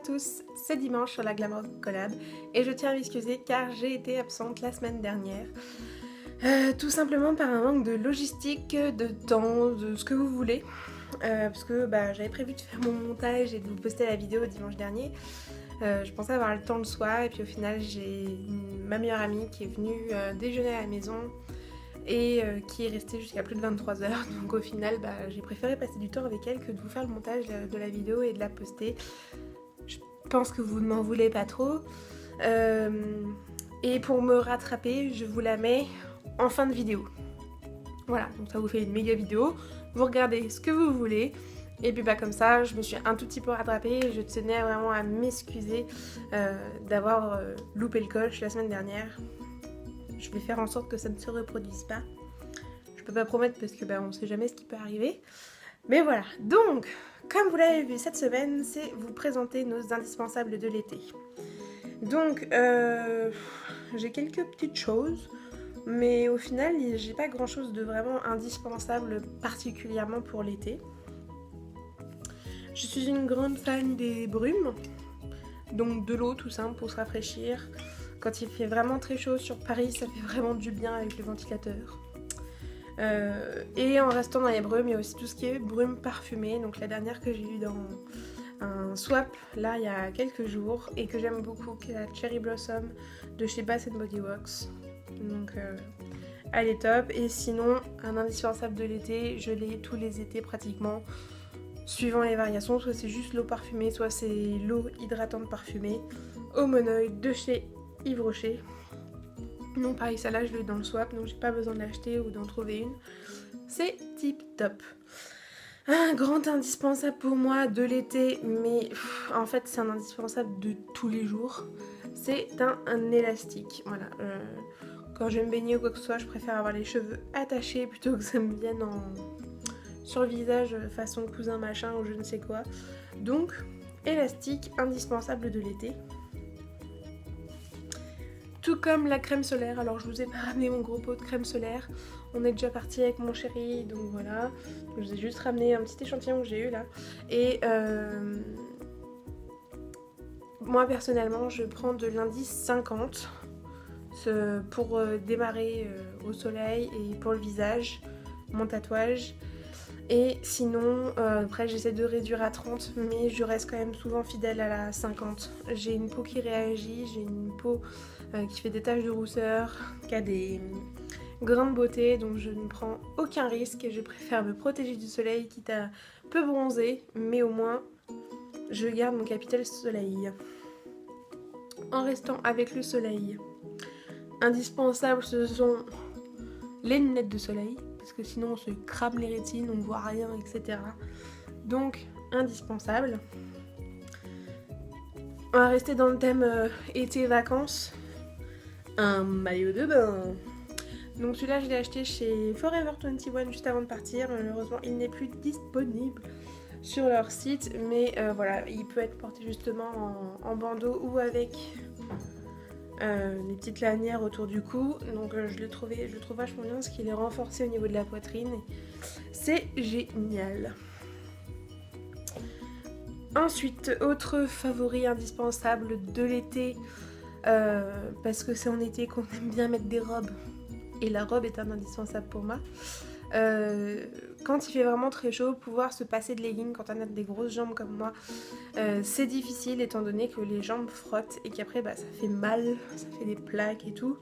tous, c'est dimanche sur la Glam Rock Collab et je tiens à m'excuser car j'ai été absente la semaine dernière. Tout simplement par un manque de logistique, de temps, de ce que vous voulez. Parce que j'avais prévu de faire mon montage et de vous poster la vidéo dimanche dernier. Je pensais avoir le temps le soir et puis au final j'ai ma meilleure amie qui est venue déjeuner à la maison et qui est restée jusqu'à plus de 23 heures. Donc au final j'ai préféré passer du temps avec elle que de vous faire le montage de la vidéo et de la poster. Je pense que vous ne m'en voulez pas trop. Et pour me rattraper, je vous la mets en fin de vidéo. Voilà, donc ça vous fait une méga vidéo. Vous regardez ce que vous voulez. Et puis comme ça, je me suis un tout petit peu rattrapée. Je tenais vraiment à m'excuser d'avoir loupé le coche la semaine dernière. Je vais faire en sorte que ça ne se reproduise pas. Je peux pas promettre parce que on sait jamais ce qui peut arriver. Mais voilà, donc, comme vous l'avez vu cette semaine, c'est vous présenter nos indispensables de l'été. Donc, j'ai quelques petites choses, mais au final, j'ai pas grand chose de vraiment indispensable particulièrement pour l'été. Je suis une grande fan des brumes, donc de l'eau tout simple pour se rafraîchir. Quand il fait vraiment très chaud sur Paris, ça fait vraiment du bien avec le ventilateur. Et en restant dans les brumes, il y a aussi tout ce qui est brume parfumée. Donc la dernière que j'ai eue dans un swap là il y a quelques jours et que j'aime beaucoup, qui est la Cherry Blossom de chez Bath & Body Works. Donc elle est top. Et sinon, un indispensable de l'été, je l'ai tous les étés pratiquement, suivant les variations. Soit c'est juste l'eau parfumée, soit c'est l'eau hydratante parfumée. Homonoï de chez Yves Rocher. Non, pareil, ça là je l'ai dans le swap, donc j'ai pas besoin de l'acheter ou d'en trouver une. C'est tip top. Un grand indispensable pour moi de l'été, mais en fait c'est un indispensable de tous les jours. C'est un élastique. Voilà. Quand je vais me baigner ou quoi que ce soit, je préfère avoir les cheveux attachés plutôt que ça me vienne sur le visage façon cousin machin ou je ne sais quoi. Donc, élastique indispensable de l'été. Tout comme la crème solaire. Alors je vous ai pas ramené mon gros pot de crème solaire. On est déjà parti avec mon chéri, donc voilà. Je vous ai juste ramené un petit échantillon que j'ai eu là. Et moi personnellement, je prends de l'indice 50 pour démarrer au soleil et pour le visage, mon tatouage. Et sinon, après j'essaie de réduire à 30, mais je reste quand même souvent fidèle à la 50. J'ai une peau qui réagit, j'ai une peau qui fait des taches de rousseur, qui a des grains de beauté, donc je ne prends aucun risque et je préfère me protéger du soleil, quitte à peu bronzer, mais au moins je garde mon capital soleil. En restant avec le soleil, indispensable ce sont les lunettes de soleil, parce que sinon on se crame les rétines, on ne voit rien, etc. Donc indispensable. On va rester dans le thème été-vacances. Un maillot de bain. Donc celui-là je l'ai acheté chez Forever 21 juste avant de partir. Malheureusement il n'est plus disponible sur leur site, mais voilà, il peut être porté justement en bandeau ou avec les petites lanières autour du cou. Donc je le trouve vachement bien parce qu'il est renforcé au niveau de la poitrine. C'est génial. Ensuite, autre favori indispensable de l'été, parce que c'est en été qu'on aime bien mettre des robes et la robe est un indispensable pour moi. Quand il fait vraiment très chaud, pouvoir se passer de leggings quand on a des grosses jambes comme moi, c'est difficile étant donné que les jambes frottent et qu'après ça fait mal, ça fait des plaques et tout.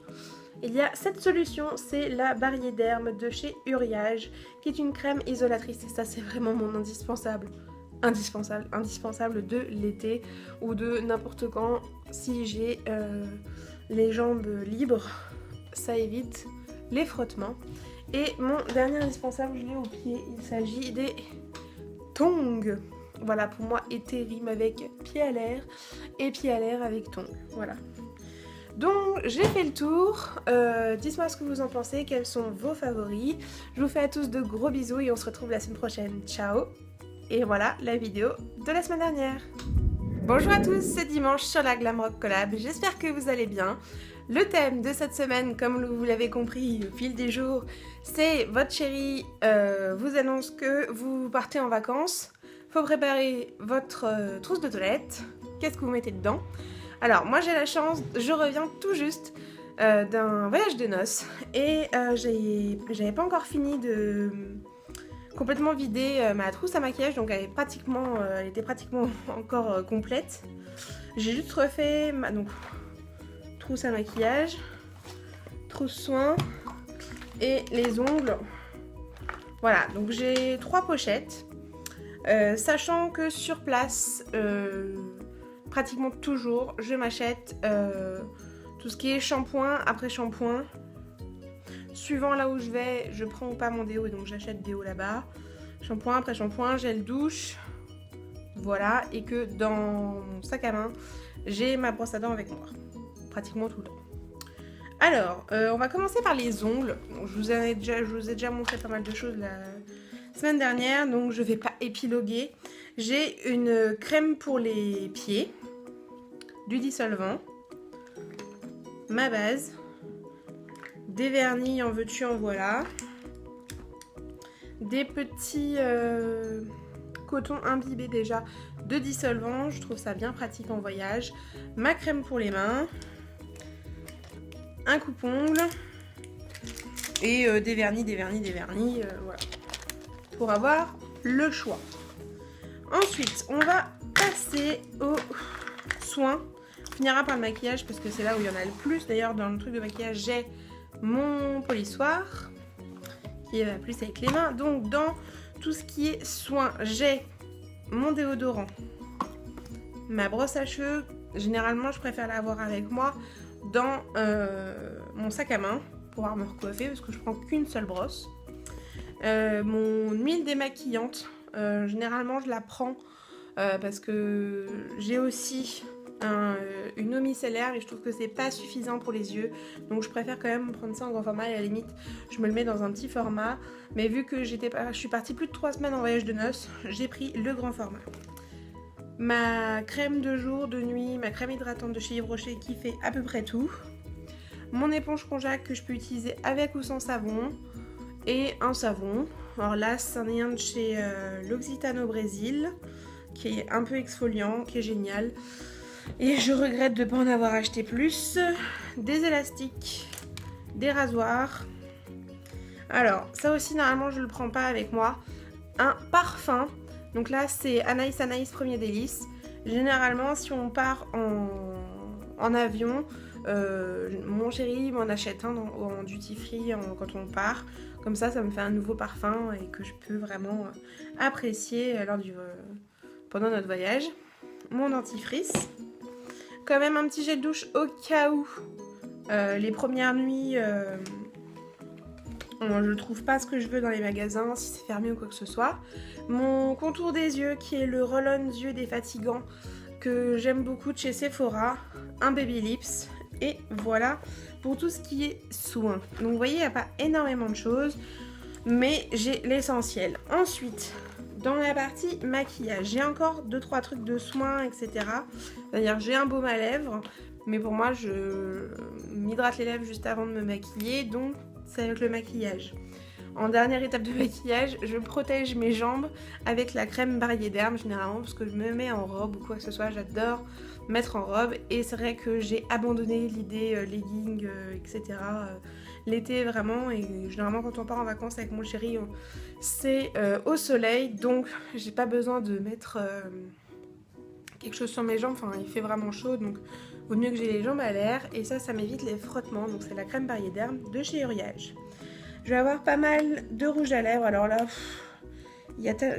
Il y a cette solution, c'est la Bariéderm de chez Uriage, qui est une crème isolatrice et ça c'est vraiment mon indispensable de l'été ou de n'importe quand. Si j'ai les jambes libres, ça évite les frottements. Et mon dernier indispensable, je l'ai au pied, il s'agit des tongs. Voilà, pour moi été rime avec pied à l'air et pied à l'air avec tongs. Voilà. Donc j'ai fait le tour, dites-moi ce que vous en pensez, quels sont vos favoris. Je vous fais à tous de gros bisous et on se retrouve la semaine prochaine. Ciao. Et voilà la vidéo de la semaine dernière. Bonjour à tous, c'est dimanche sur la Glam Rock Collab, j'espère que vous allez bien. Le thème de cette semaine, comme vous l'avez compris au fil des jours, c'est votre chérie vous annonce que vous partez en vacances. Faut préparer votre trousse de toilette, qu'est-ce que vous mettez dedans. Alors moi j'ai la chance, je reviens tout juste d'un voyage de noces et j'avais pas encore fini de complètement vider ma trousse à maquillage, donc elle était pratiquement encore complète. J'ai juste refait ma trousse à maquillage, trousse soins et les ongles. Voilà, donc j'ai 3 pochettes, sachant que sur place, pratiquement toujours, je m'achète tout ce qui est shampoing après shampoing. Suivant là où je vais, je prends ou pas mon déo, et donc j'achète déo là-bas. Shampoing après shampoing, gel douche, voilà, et que dans mon sac à main, j'ai ma brosse à dents avec moi, pratiquement tout le temps. Alors, on va commencer par les ongles. Donc, je vous ai déjà montré pas mal de choses la semaine dernière, donc je vais pas épiloguer. J'ai une crème pour les pieds, du dissolvant, ma base, des vernis en veux-tu en voilà, des petits cotons imbibés déjà de dissolvant, je trouve ça bien pratique en voyage, ma crème pour les mains, un coupe-ongle et des vernis, voilà, pour avoir le choix. Ensuite, on va passer aux soins. On finira par le maquillage parce que c'est là où il y en a le plus. D'ailleurs, dans le truc de maquillage, j'ai mon polissoir qui va plus avec les mains. Donc, dans tout ce qui est soins, j'ai mon déodorant, ma brosse à cheveux. Généralement, je préfère l'avoir avec moi dans mon sac à main pour pouvoir me recoiffer parce que je prends qu'une seule brosse. Mon huile démaquillante, généralement je la prends parce que j'ai aussi une eau micellaire et je trouve que c'est pas suffisant pour les yeux, donc je préfère quand même prendre ça en grand format et à la limite je me le mets dans un petit format, mais vu que je suis partie plus de 3 semaines en voyage de noces, j'ai pris le grand format. Ma crème de jour, de nuit, ma crème hydratante de chez Yves Rocher qui fait à peu près tout. Mon éponge konjac que je peux utiliser avec ou sans savon. Et un savon. Alors là, c'en est un de chez l'Occitane au Brésil, qui est un peu exfoliant, qui est génial. Et je regrette de ne pas en avoir acheté plus. Des élastiques, des rasoirs. Alors, ça aussi, normalement, je ne le prends pas avec moi. Un parfum. Donc là, c'est Anaïs Premier Délice. Généralement, si on part en avion, mon chéri m'en achète un en duty free quand on part. Comme ça me fait un nouveau parfum et que je peux vraiment apprécier pendant notre voyage. Mon dentifrice. Quand même un petit gel douche au cas où les premières nuits, je trouve pas ce que je veux dans les magasins, si c'est fermé ou quoi que ce soit. Mon contour des yeux qui est le roll-on yeux défatigant que j'aime beaucoup de chez Sephora. Un Baby Lips. Et voilà pour tout ce qui est soins. Donc vous voyez, il n'y a pas énormément de choses, mais j'ai l'essentiel. Ensuite, dans la partie maquillage, j'ai encore 2-3 trucs de soins, etc. C'est-à-dire j'ai un baume à lèvres, mais pour moi, je m'hydrate les lèvres juste avant de me maquiller, donc c'est avec le maquillage. En dernière étape de maquillage, je protège mes jambes avec la crème Barrier d'Herbe généralement parce que je me mets en robe ou quoi que ce soit, j'adore mettre en robe et c'est vrai que j'ai abandonné l'idée legging, etc. L'été vraiment, et généralement quand on part en vacances avec mon chéri, c'est au soleil, donc j'ai pas besoin de mettre quelque chose sur mes jambes, enfin il fait vraiment chaud, donc vaut mieux que j'ai les jambes à l'air et ça m'évite les frottements, donc c'est la crème Barrier d'Herbe de chez Uriage. Je vais avoir pas mal de rouge à lèvres, alors là,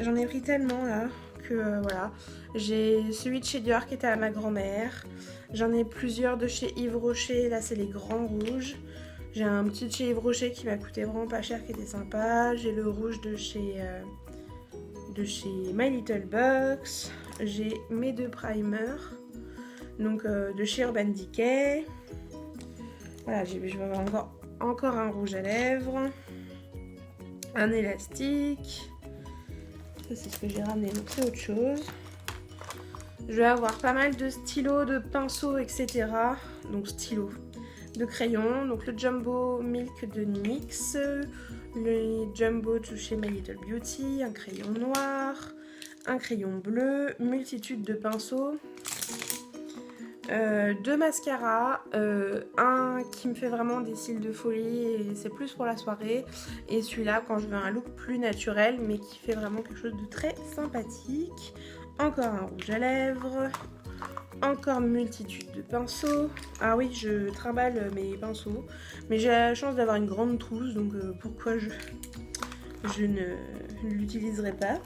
j'en ai pris tellement là, que voilà. J'ai celui de chez Dior qui était à ma grand-mère, j'en ai plusieurs de chez Yves Rocher, là c'est les grands rouges. J'ai un petit de chez Yves Rocher qui m'a coûté vraiment pas cher, qui était sympa. J'ai le rouge de chez My Little Box. J'ai mes 2 primers, donc de chez Urban Decay. Voilà, je vais avoir encore un rouge à lèvres, un élastique, ça c'est ce que j'ai ramené, donc c'est autre chose. Je vais avoir pas mal de stylos, de pinceaux, etc. Donc stylos, de crayons, donc le Jumbo Milk de NYX, le Jumbo de chez My Little Beauty, un crayon noir, un crayon bleu, multitude de pinceaux. 2 mascaras, un qui me fait vraiment des cils de folie et c'est plus pour la soirée, et celui-là quand je veux un look plus naturel mais qui fait vraiment quelque chose de très sympathique. Encore un rouge à lèvres, encore multitude de pinceaux. Ah oui, je trimballe mes pinceaux, mais j'ai la chance d'avoir une grande trousse, donc pourquoi je ne l'utiliserai pas.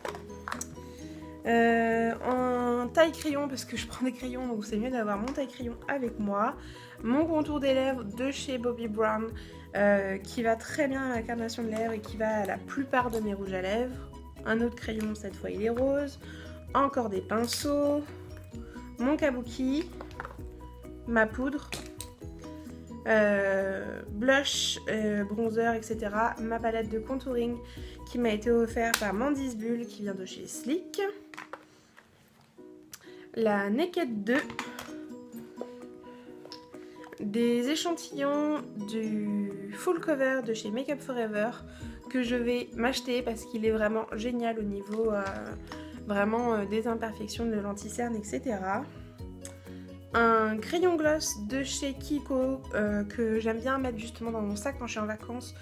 En taille crayon, parce que je prends des crayons, donc c'est mieux d'avoir mon taille crayon avec moi. Mon contour des lèvres de chez Bobbi Brown, qui va très bien à la carnation de lèvres et qui va à la plupart de mes rouges à lèvres. Un autre crayon, cette fois il est rose. Encore des pinceaux, mon kabuki, ma poudre, blush, bronzer, etc. Ma palette de contouring qui m'a été offerte par Mandy's Bull qui vient de chez Sleek. La Naked 2. Des échantillons du full cover de chez Make Up Forever que je vais m'acheter parce qu'il est vraiment génial au niveau des imperfections de l'anti-cerne, etc. Un crayon gloss de chez Kiko que j'aime bien mettre justement dans mon sac quand je suis en vacances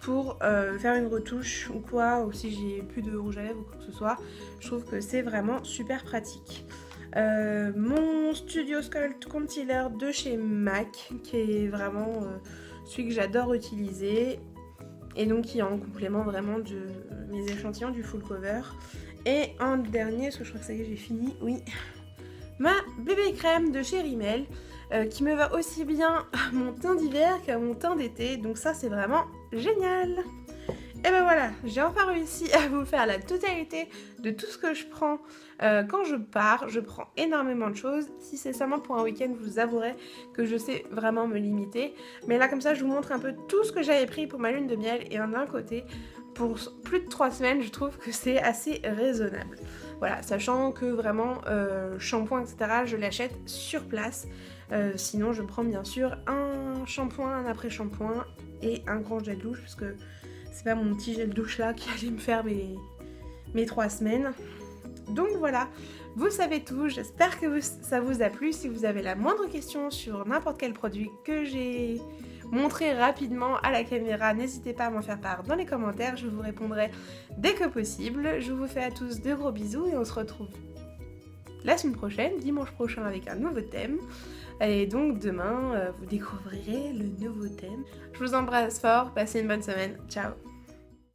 pour faire une retouche ou quoi, ou si j'ai plus de rouge à lèvres ou quoi que ce soit. Je trouve que c'est vraiment super pratique. Mon Studio Sculpt Concealer de chez MAC qui est vraiment celui que j'adore utiliser et donc qui est en complément vraiment de mes échantillons du full cover. Et en dernier, parce que je crois que ça y est, j'ai fini, oui, ma bébé crème de chez Rimmel qui me va aussi bien à mon teint d'hiver qu'à mon teint d'été, donc ça c'est vraiment génial. Et ben voilà, j'ai enfin réussi à vous faire la totalité de tout ce que je prends quand je pars. Je prends énormément de choses. Si c'est seulement pour un week-end, je vous avouerai que je sais vraiment me limiter. Mais là comme ça, je vous montre un peu tout ce que j'avais pris pour ma lune de miel. Et d'un côté, pour plus de 3 semaines, je trouve que c'est assez raisonnable. Voilà, sachant que vraiment, shampoing, etc., je l'achète sur place. Sinon, je prends bien sûr un shampoing, un après-shampoing et un grand gel douche parce que c'est pas mon petit gel douche là qui allait me faire mes 3 semaines. Donc voilà, vous savez tout, j'espère que ça vous a plu. Si vous avez la moindre question sur n'importe quel produit que j'ai montré rapidement à la caméra, n'hésitez pas à m'en faire part dans les commentaires, je vous répondrai dès que possible. Je vous fais à tous de gros bisous et on se retrouve la semaine prochaine, dimanche prochain avec un nouveau thème. Et donc demain, vous découvrirez le nouveau thème. Je vous embrasse fort, passez une bonne semaine, ciao!